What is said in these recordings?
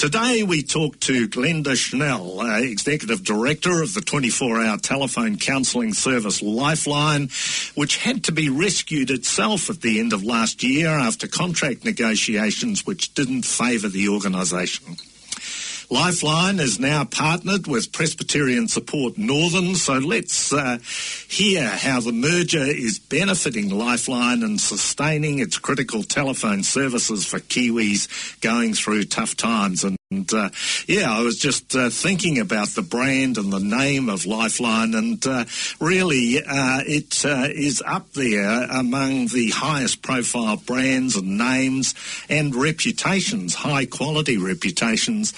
Today we talk to Glenda Schnell, Executive Director of the 24-hour telephone counselling service Lifeline, which had to be rescued itself at the end of last year after contract negotiations which didn't favour the organisation. Lifeline is now partnered with Presbyterian Support Northern, so let's hear how the merger is benefiting Lifeline and sustaining its critical telephone services for Kiwis going through tough times. And I was just thinking about the brand and the name of Lifeline, and really it is up there among the highest profile brands and names and reputations, high quality reputations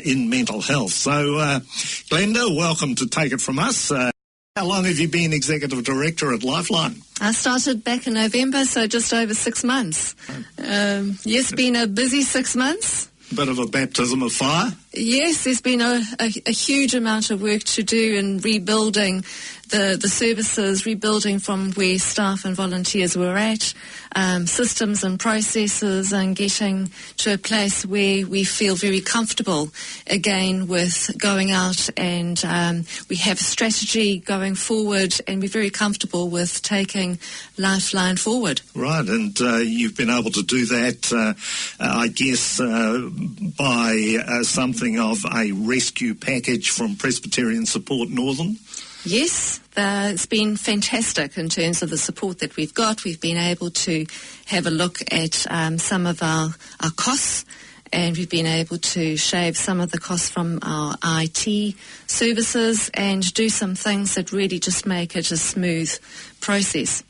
in mental health. So Glenda, welcome to Take It From Us. How long have you been Executive Director at Lifeline? I started back in November, so just over 6 months. Yes, been a busy 6 months. Bit of a baptism of fire? Yes, there's been a huge amount of work to do in rebuilding the services, rebuilding from where staff and volunteers were at, systems and processes, and getting to a place where we feel very comfortable again with going out, and we have a strategy going forward, and we're very comfortable with taking Lifeline forward. Right, and you've been able to do that, I guess, by something of a rescue package from Presbyterian Support Northern? Yes, it's been fantastic in terms of the support that we've got. We've been able to have a look at some of our costs, and we've been able to shave some of the costs from our IT services and do some things that really just make it a smooth process.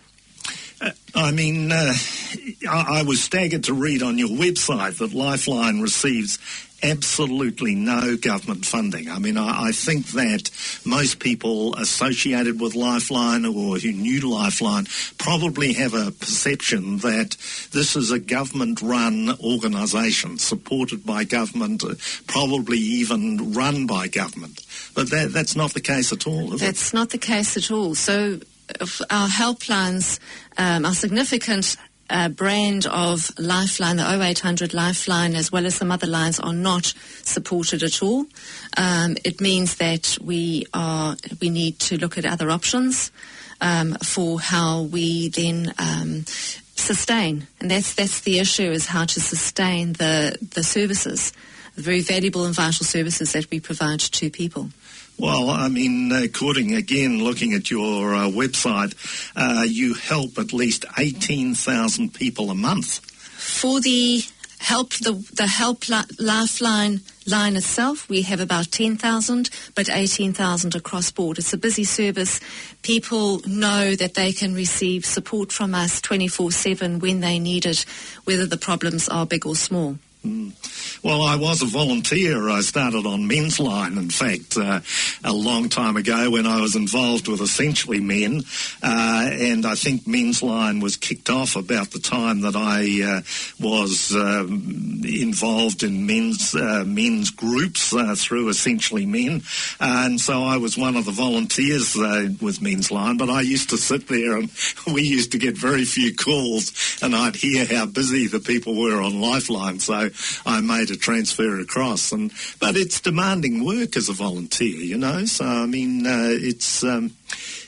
I was staggered to read on your website that Lifeline receives absolutely no government funding. I think that most people associated with Lifeline or who knew Lifeline probably have a perception that this is a government-run organisation, supported by government, probably even run by government. But that's not the case at all, is it? That's not the case at all. So our helplines, our significant brand of Lifeline, the 0800 Lifeline, as well as some other lines, are not supported at all. It means that we need to look at other options for how we then sustain, and that's the issue, is how to sustain the services, the very valuable and vital services that we provide to people. Well, looking at your website, you help at least 18,000 people a month. For the Lifeline line itself, we have about 10,000, but 18,000 across board. It's a busy service. People know that they can receive support from us 24/7 when they need it, whether the problems are big or small. Well, I was a volunteer. I started on Men's Line, in fact, a long time ago when I was involved with Essentially Men, and I think Men's Line was kicked off about the time that I was involved in men's groups through Essentially Men, and so I was one of the volunteers with Men's Line, but I used to sit there and we used to get very few calls, and I'd hear how busy the people were on Lifeline, so I made a transfer across, but it's demanding work as a volunteer, So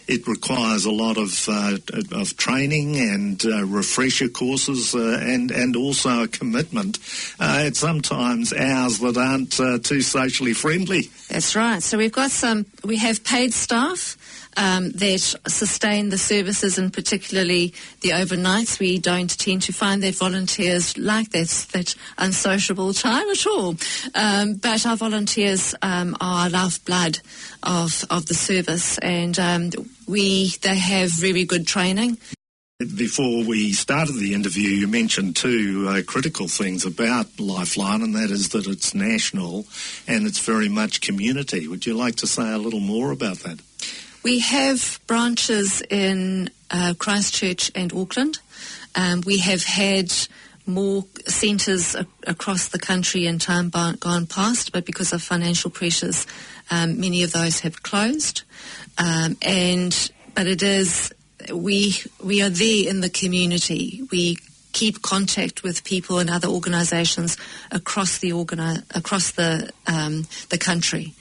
it requires a lot of training and refresher courses and also a commitment at sometimes hours that aren't too socially friendly. That's right. So we have paid staff that sustain the services, and particularly the overnights. We don't tend to find that volunteers like that unsociable time at all. But our volunteers are lifeblood of the service, and they have very good training. Before we started the interview, you mentioned two critical things about Lifeline, and that is that it's national and it's very much community. Would you like to say a little more about that? We have branches in Christchurch and Auckland. We have had more centres across the country in time gone past, but because of financial pressures, many of those have closed. But it is, we are there in the community. We keep contact with people and other organisations across the country.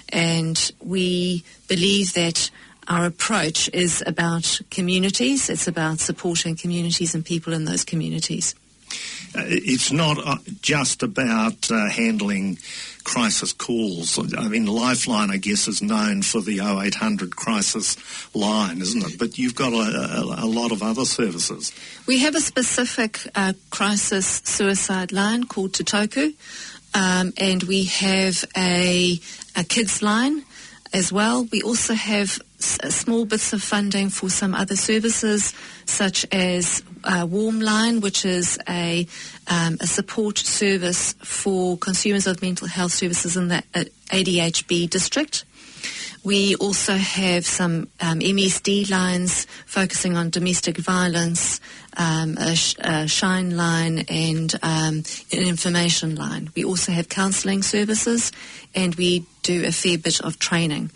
And we believe that our approach is about communities. It's about supporting communities and people in those communities. It's not just about handling crisis calls. I mean, Lifeline, I guess, is known for the 0800 crisis line, isn't it? But you've got a lot of other services. We have a specific crisis suicide line called Tutoku, and we have a kids line as well. We also have small bits of funding for some other services, such as Warm Line, which is a support service for consumers of mental health services in the ADHB district. We also have some MSD lines focusing on domestic violence, a Shine line, and an information line. We also have counselling services, and we do a fair bit of training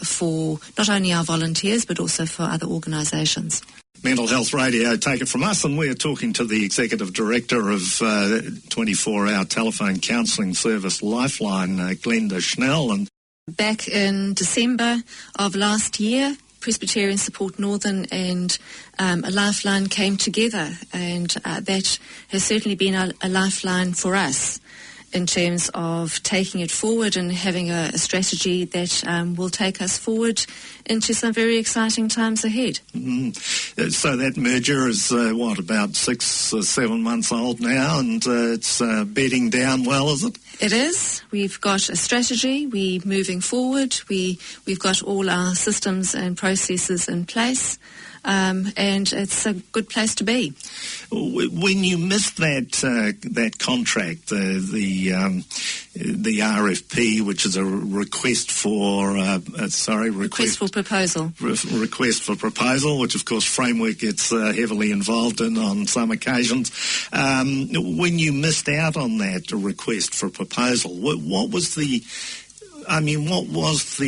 for not only our volunteers but also for other organisations. Mental Health Radio, take it from us, and we're talking to the Executive Director of 24-hour telephone counselling service Lifeline, Glenda Schnell. And back in December of last year, Presbyterian Support Northern and a Lifeline came together, and that has certainly been a lifeline for us in terms of taking it forward and having a strategy that will take us forward into some very exciting times ahead. Mm-hmm. So that merger is, about 6 or 7 months old now, and it's bedding down well, is it? It is. We've got a strategy. We're moving forward. We've got all our systems and processes in place. And it's a good place to be. When you missed that contract, the RFP, which is a request for request for proposal, which of course Framework gets heavily involved in on some occasions. When you missed out on that request for proposal, what was the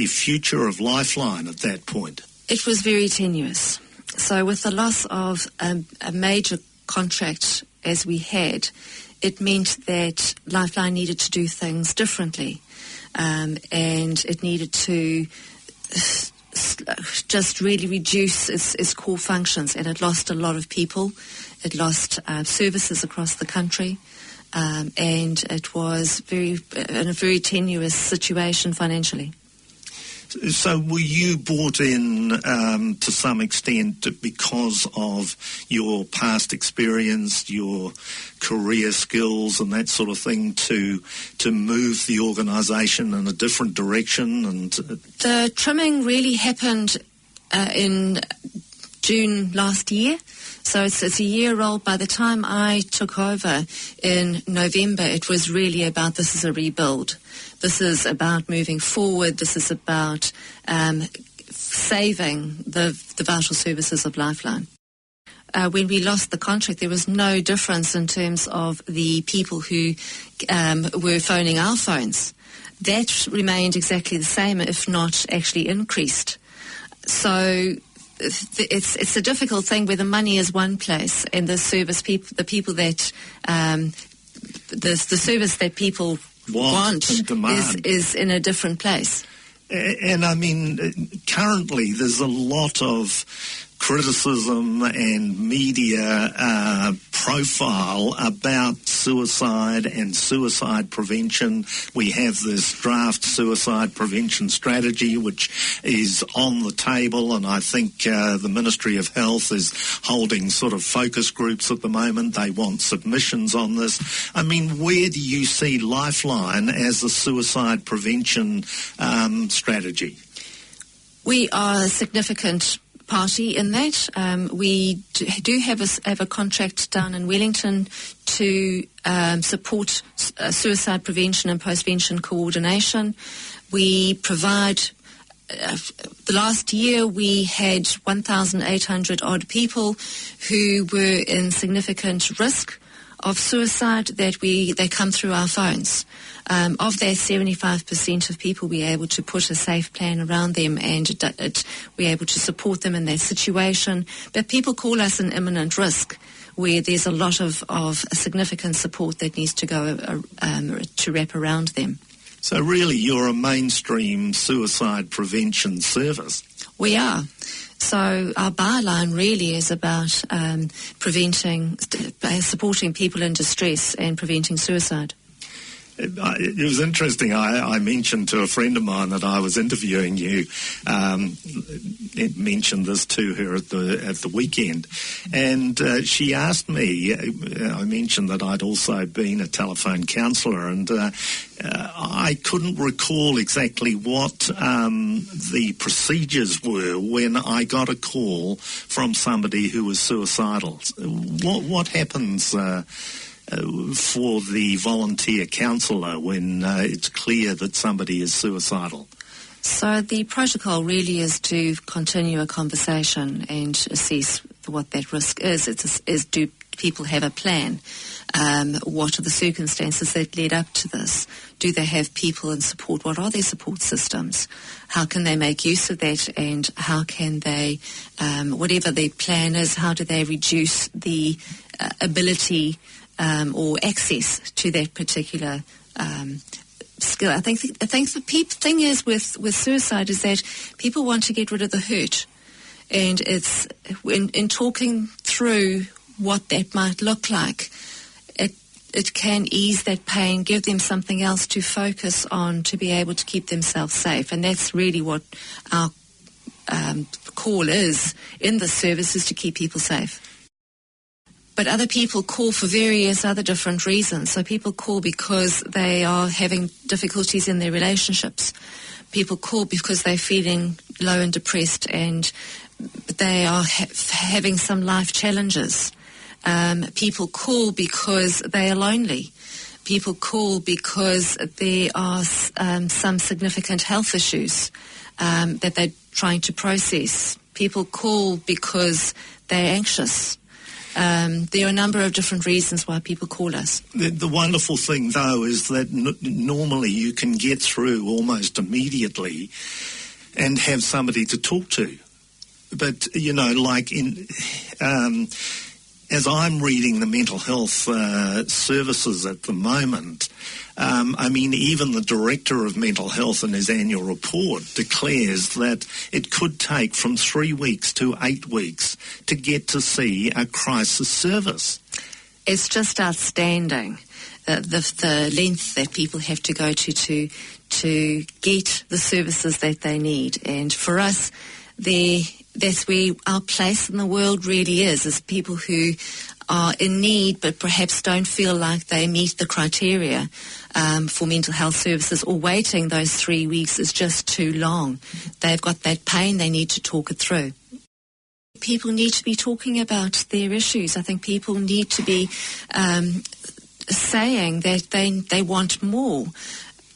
future of Lifeline at that point? It was very tenuous. So with the loss of a major contract as we had, it meant that Lifeline needed to do things differently, and it needed to just really reduce its core functions, and it lost a lot of people. It lost services across the country, and it was in a very tenuous situation financially. So were you brought in to some extent because of your past experience, your career skills and that sort of thing to move the organisation in a different direction? And the trimming really happened in June last year. So it's a year old. By the time I took over in November, it was really about this is a rebuild. This is about moving forward. This is about saving the vital services of Lifeline. When we lost the contract, there was no difference in terms of the people who were phoning our phones. That remained exactly the same, if not actually increased. So it's a difficult thing where the money is one place and the service the people that the service that people want is in a different place. And I mean, currently there's a lot of criticism and media profile about suicide and suicide prevention. We have this draft suicide prevention strategy which is on the table, and I think the Ministry of Health is holding sort of focus groups at the moment. They want submissions on this. I mean, where do you see Lifeline as a suicide prevention strategy? We are a significant party in that. We do have a contract down in Wellington to support suicide prevention and postvention coordination. We provide, the last year we had 1,800 odd people who were in significant risk of suicide that they come through our phones. Of that, 75% of people we're able to put a safe plan around them, and we're able to support them in their situation. But people call us an imminent risk where there's a lot of significant support that needs to go to wrap around them. So really you're a mainstream suicide prevention service. We are. So our byline really is about supporting people in distress and preventing suicide. It was interesting. I mentioned to a friend of mine that I was interviewing you. It mentioned this to her at the weekend, and she asked me. I mentioned that I'd also been a telephone counsellor, and I couldn't recall exactly what the procedures were when I got a call from somebody who was suicidal. What happens for the volunteer counsellor when it's clear that somebody is suicidal? So the protocol really is to continue a conversation and assess what that risk is. Do people have a plan? What are the circumstances that led up to this? Do they have people in support? What are their support systems? How can they make use of that? And how can they, whatever their plan is, how do they reduce the ability or access to that particular skill? I think the thing is with suicide is that people want to get rid of the hurt, and it's in talking through what that might look like, it can ease that pain, give them something else to focus on to be able to keep themselves safe, and that's really what our call is in the service, is to keep people safe. But other people call for various other different reasons. So people call because they are having difficulties in their relationships. People call because they're feeling low and depressed, and they are having some life challenges. People call because they are lonely. People call because there are some significant health issues that they're trying to process. People call because they're anxious. There are a number of different reasons why people call us. The wonderful thing, though, is that normally you can get through almost immediately and have somebody to talk to. But, like as I'm reading the mental health services at the moment, even the Director of Mental Health in his annual report declares that it could take from 3 weeks to 8 weeks to get to see a crisis service. It's just outstanding, the length that people have to go to get the services that they need. And for us, that's where our place in the world really is people who are in need but perhaps don't feel like they meet the criteria for mental health services, or waiting those 3 weeks is just too long. They've got that pain, they need to talk it through. People need to be talking about their issues. I think people need to be saying that they want more.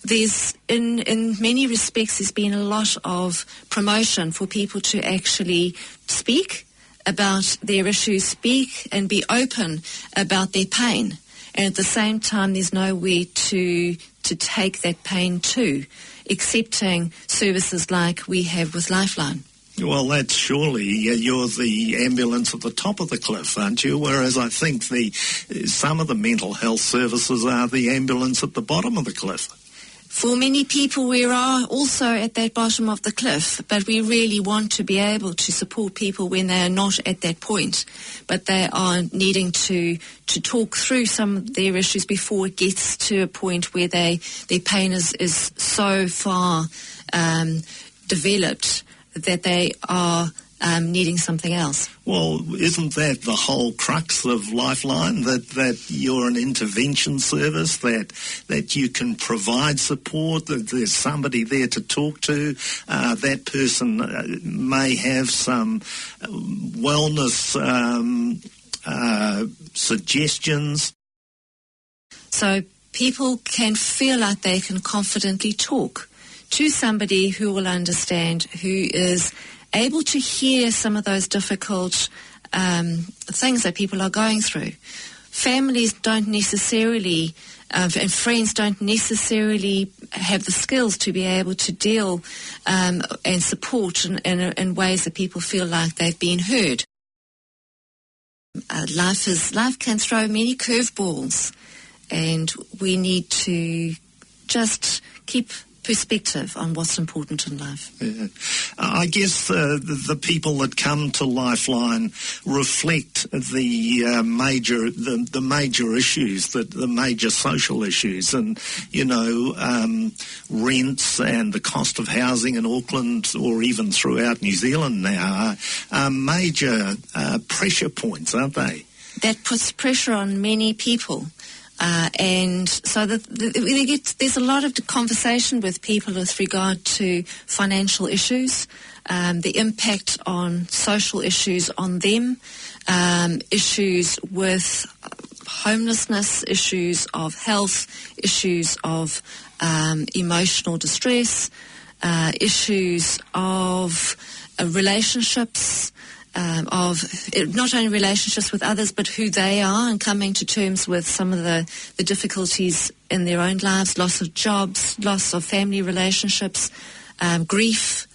There's, in many respects, there's been a lot of promotion for people to actually speak about their issues, speak and be open about their pain. And at the same time, there's nowhere to take that pain to, accepting services like we have with Lifeline. Well, that's surely, you're the ambulance at the top of the cliff, aren't you? Whereas I think some of the mental health services are the ambulance at the bottom of the cliff. For many people, we are also at that bottom of the cliff, but we really want to be able to support people when they are not at that point, but they are needing to talk through some of their issues before it gets to a point where their pain is so far developed that they are needing something else. Well, isn't that the whole crux of Lifeline, that you're an intervention service, that you can provide support, that there's somebody there to talk to, that person may have some wellness suggestions? So people can feel like they can confidently talk to somebody who will understand, who is able to hear some of those difficult things that people are going through. Families don't necessarily, and friends don't necessarily have the skills to be able to deal and support in ways that people feel like they've been heard. Life can throw many curveballs, and we need to just keep perspective on what's important in life. Yeah. I guess the people that come to Lifeline reflect the major issues, the major social issues, and rents and the cost of housing in Auckland or even throughout New Zealand now are major pressure points, aren't they? That puts pressure on many people. And so there's a lot of conversation with people with regard to financial issues, the impact on social issues on them, issues with homelessness, issues of health, issues of emotional distress, issues of relationships, of not only relationships with others, but who they are, and coming to terms with some of the difficulties in their own lives, loss of jobs, loss of family relationships, grief.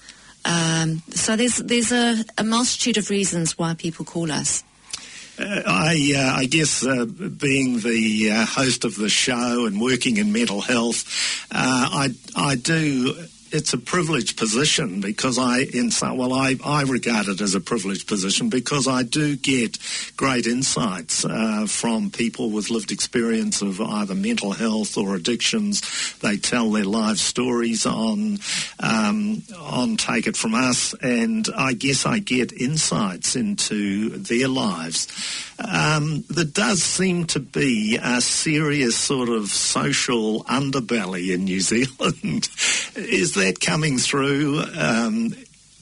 So there's a multitude of reasons why people call us. I guess being the host of the show and working in mental health, I do. It's a privileged position because I regard it as a privileged position because I do get great insights from people with lived experience of either mental health or addictions. They tell their life stories on Take It From Us, and I guess I get insights into their lives. There does seem to be a serious sort of social underbelly in New Zealand. Is that coming through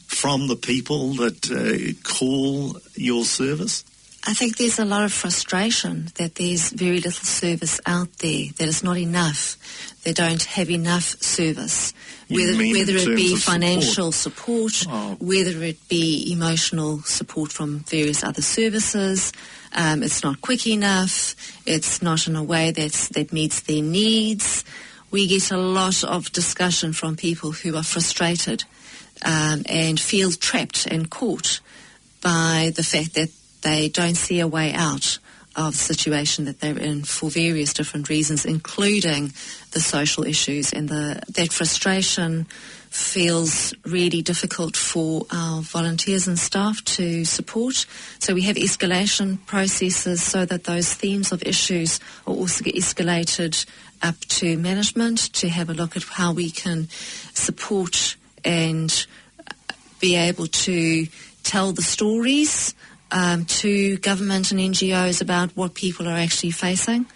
from the people that call your service? I think there's a lot of frustration that there's very little service out there, that it's not enough. They don't have enough service, whether it be financial support, whether it be emotional support from various other services. It's not quick enough. It's not in a way that meets their needs. We get a lot of discussion from people who are frustrated and feel trapped and caught by the fact that they don't see a way out of the situation that they're in for various different reasons, including the social issues, and that frustration feels really difficult for our volunteers and staff to support. So we have escalation processes so that those themes of issues are also get escalated up to management to have a look at how we can support and be able to tell the stories to government and NGOs about what people are actually facing.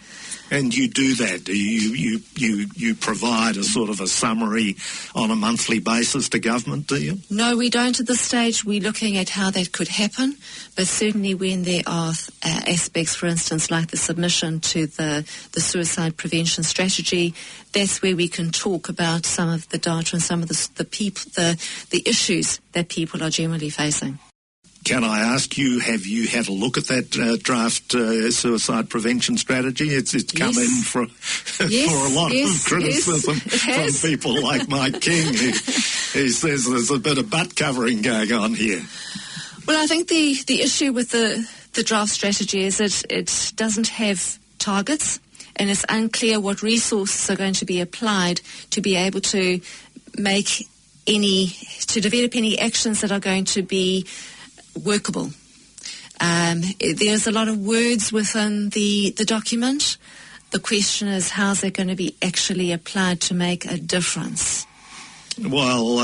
And you do that? You provide a sort of a summary on a monthly basis to government, do you? No, we don't at this stage. We're looking at how that could happen, but certainly when there are aspects, for instance, like the submission to the suicide prevention strategy, that's where we can talk about some of the data and some of the issues that people are generally facing. Can I ask you, have you had a look at that draft suicide prevention strategy? It's come in for a lot of criticism from people like Mike King, who says there's a bit of butt covering going on here. Well, I think the issue with the draft strategy is that it doesn't have targets, and it's unclear what resources are going to be applied to be able to develop any actions that are going to be workable. There's a lot of words within the document. The question is, how's it going to be actually applied to make a difference? Well,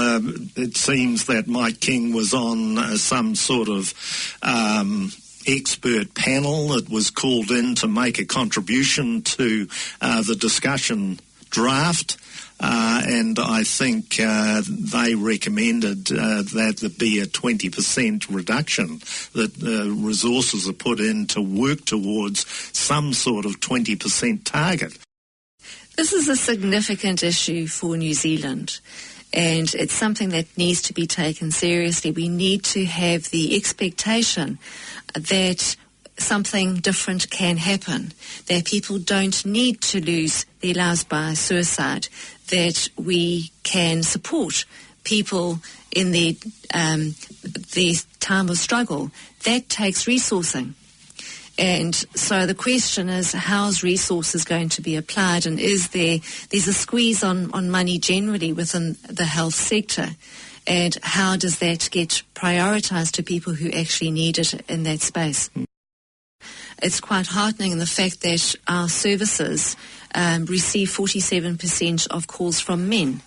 it seems that Mike King was on some sort of expert panel that was called in to make a contribution to the discussion draft. And I think they recommended that there be a 20% reduction, that resources are put in to work towards some sort of 20% target. This is a significant issue for New Zealand, and it's something that needs to be taken seriously. We need to have the expectation that something different can happen, that people don't need to lose their lives by suicide, that we can support people in their time of struggle. That takes resourcing. And so the question is, how's resources going to be applied, and there's a squeeze on money generally within the health sector, and how does that get prioritised to people who actually need it in that space? It's quite heartening in the fact that our services receive 47% of calls from men,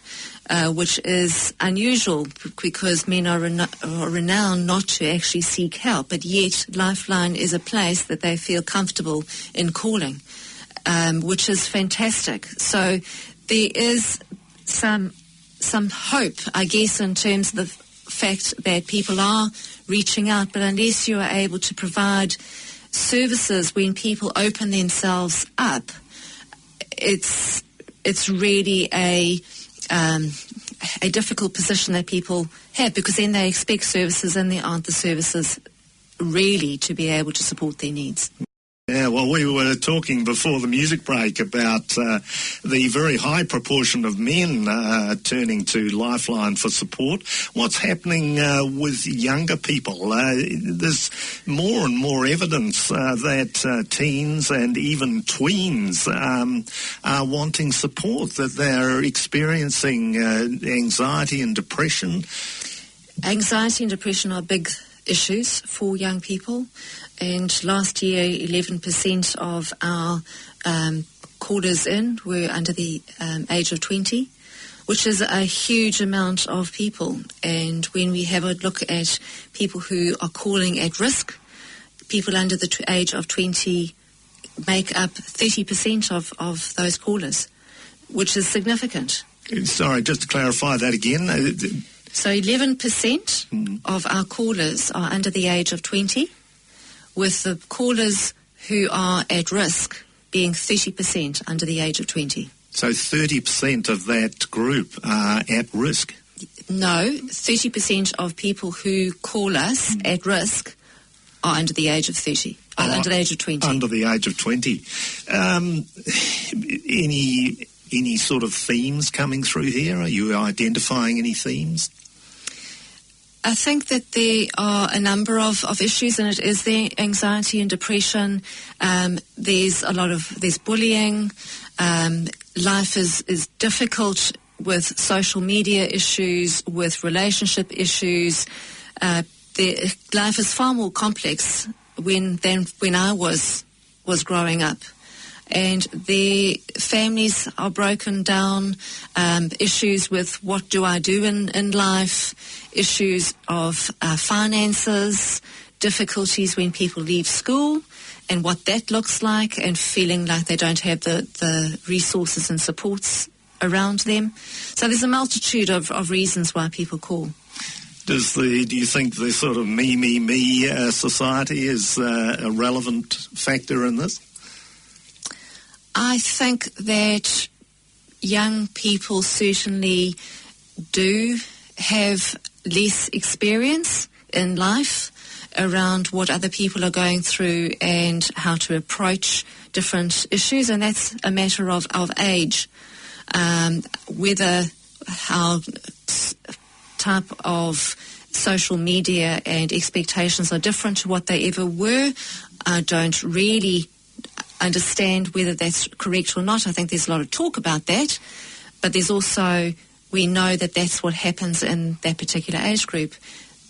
which is unusual because men are renowned not to actually seek help, but yet Lifeline is a place that they feel comfortable in calling, which is fantastic. So there is some hope, I guess, in terms of the fact that people are reaching out, but unless you are able to provide services when people open themselves up, it's really a difficult position that people have, because then they expect services and there aren't the services really to be able to support their needs. Yeah, well, we were talking before the music break about the very high proportion of men turning to Lifeline for support. What's happening with younger people? There's more and more evidence that teens and even tweens are wanting support, that they're experiencing anxiety and depression. Anxiety and depression are big issues for young people. And last year, 11% of our callers in were under the age of 20, which is a huge amount of people. And when we have a look at people who are calling at risk, people under the age of 20 make up 30% of those callers, which is significant. Sorry, just to clarify that again. So 11% of our callers are under the age of 20, with the callers who are at risk being 30% under the age of 20. So 30% of that group are at risk? No, 30% of people who call us at risk are under the age of 30, under the age of 20. Under the age of 20. Any sort of themes coming through here? Are you identifying any themes? I think that there are a number of issues, and it is the anxiety and depression. There's bullying. Life is difficult with social media issues, with relationship issues. Life is far more complex than when I was growing up. And their families are broken down, issues with what do I do in life, issues of finances, difficulties when people leave school and what that looks like, and feeling like they don't have the resources and supports around them. So there's a multitude of reasons why people call. Do you think the sort of me society is a relevant factor in this? I think that young people certainly do have less experience in life around what other people are going through and how to approach different issues, and that's a matter of age. Whether how type of social media and expectations are different to what they ever were, I don't really understand whether that's correct or not. I think there's a lot of talk about that, but there's also, we know that that's what happens in that particular age group.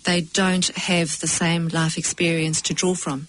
They don't have the same life experience to draw from.